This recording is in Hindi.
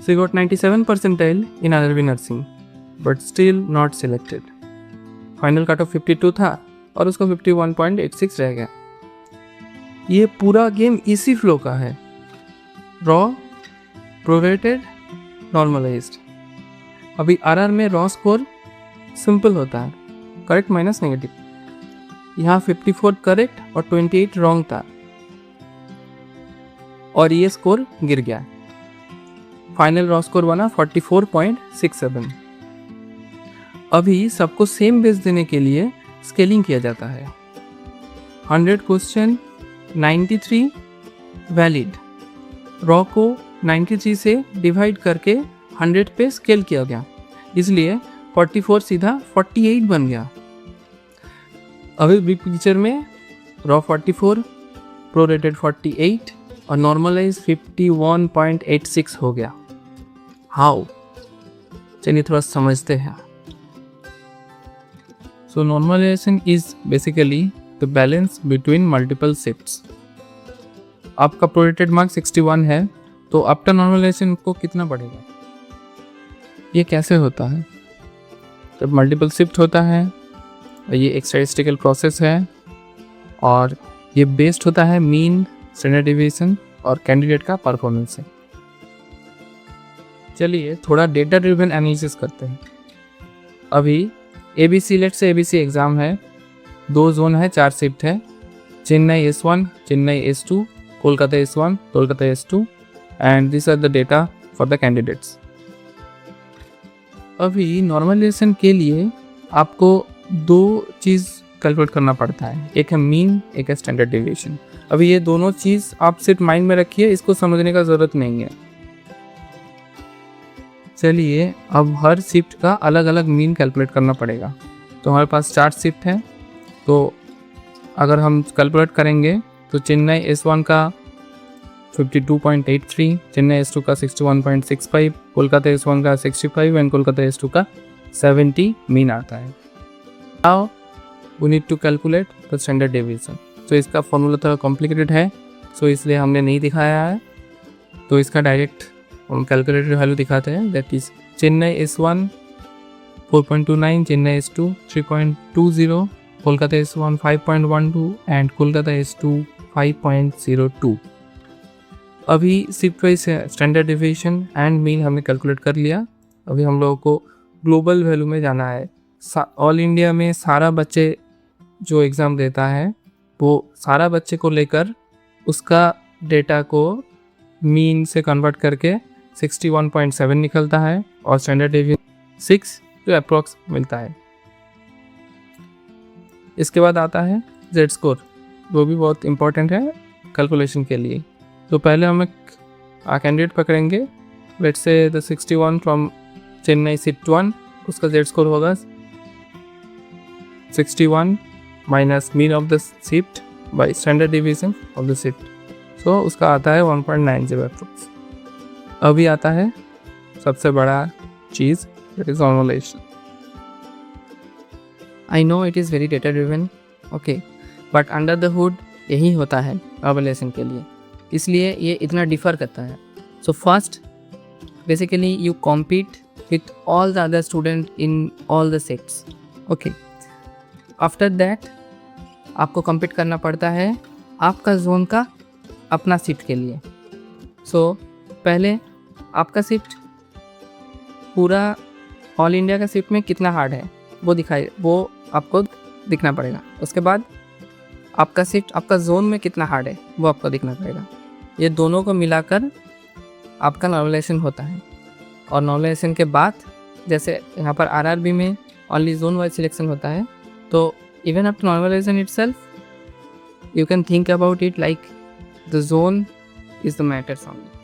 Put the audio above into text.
She got 97 percentile in RRB nursing, but still not selected. Final cut off 52 था और उसको 51.86 रह गया। ये पूरा गेम इसी फ्लो का है, रॉ, प्रोरेटेड, नॉर्मलाइज्ड। अभी आरआर में रॉ स्कोर सिंपल होता है, करेक्ट माइनस नेगेटिव। यहाँ 54 करेक्ट और 28 रॉन्ग था और ये स्कोर गिर गया। फाइनल रॉ स्कोर बना 44.67। अभी सबको सेम बेस देने के लिए स्केलिंग किया जाता है। 100 क्वेश्चन 93 वैलिड, रॉ को 93 से डिवाइड करके 100 पे स्केल किया गया, इसलिए 44 सीधा 48 बन गया। अभी बिग पिक्चर में रॉ 44, प्रोरेटेड 48 और नॉर्मलाइज 51.86 हो गया। हाउ, चलिए थोड़ा समझते हैं। So normalization is basically the balance between multiple shifts. आपका प्रोरेटेड मार्क 61 है, तो आफ्टर नॉर्मलाइजेशन को कितना बढ़ेगा? ये कैसे होता है? जब मल्टीपल शिफ्ट होता है, ये एक स्टैटिस्टिकल प्रोसेस है और ये बेस्ड होता है मीन, स्टैंडर्ड डिविएशन और कैंडिडेट का परफॉर्मेंस से। चलिए थोड़ा डेटा ड्रिवन एनालिसिस करते हैं। अभी ABC, let say ABC exam है, 2 जोन है, 4 शिफ्ट है, Chennai S1, Chennai S2, Kolkata S1, Kolkata S2 and this are the data for the candidates. अभी नॉर्मलाइजेशन के लिए आपको 2 चीज़ कैलकुलेट करना पड़ता है, एक है मीन, एक है स्टैंडर्ड डेविएशन। अभी ये दोनों चीज़ आप सिर्फ माइंड में रखिए, इसको समझने का ज़रूरत नहीं है। चलिए अब हर शिफ्ट का अलग अलग मीन कैलकुलेट करना पड़ेगा। तो हमारे पास 4 शिफ्ट हैं, तो अगर हम कैलकुलेट करेंगे तो चेन्नई S1 का 52.83, चेन्नई S2 का 61.65, कोलकाता S1 का 65 एंड कोलकाता S2 का 70 मीन आता है। Now we need to calculate the standard deviation. तो इसका फॉर्मूला थोड़ा कॉम्प्लिकेटेड है, सो इसलिए हमने नहीं दिखाया है। तो इसका डायरेक्ट हम कैलकुलेटेड वैल्यू दिखाते हैं, that is Chennai S1 4.29, Chennai S2 3.20, Kolkata S1 5.12 and Kolkata S2 5.02। अभी shift wise standard deviation and mean हमने कैलकुलेट कर लिया। अभी हम लोगों को ग्लोबल वैल्यू में जाना है। ऑल इंडिया में सारा बच्चे जो एग्ज़ाम देता है, वो सारा बच्चे को लेकर उसका डेटा को मीन से कन्वर्ट करके 61.7 निकलता है और स्टैंडर्ड डेविएशन 6 जो अप्रॉक्स मिलता है। इसके बाद आता है जेड स्कोर, वो भी बहुत इंपॉर्टेंट है कैलकुलेशन के लिए। तो पहले हम एक कैंडिडेट पकड़ेंगे, let's say the 61 from Chennai shift 1, उसका जेड स्कोर होगा 61 minus mean of the shift by standard deviation of the shift, so उसका आता है 1.90 अप्रॉक्स। अभी आता है सबसे बड़ा चीज़, that is normalisation. I know it is very data driven, okay, but under the hood यही होता है नॉर्मलाइजेशन के लिए, इसलिए ये इतना डिफ़र करता है। So first basically you compete with all the other student in all the sets, okay. After that आपको कम्पीट करना पड़ता है आपका जोन का अपना शिफ्ट के लिए। सो पहले आपका शिफ्ट पूरा ऑल इंडिया का शिफ्ट में कितना हार्ड है वो आपको दिखना पड़ेगा। उसके बाद आपका शिफ्ट आपका जोन में कितना हार्ड है वो आपको दिखना पड़ेगा। ये दोनों को मिलाकर आपका नॉर्मलाइजेशन होता है। और नॉर्मलाइजेशन के बाद जैसे यहाँ पर आरआरबी में ओनली जोन वाइज सिलेक्शन होता है, तो even after normalization itself you can think about it like the zone is the matters only.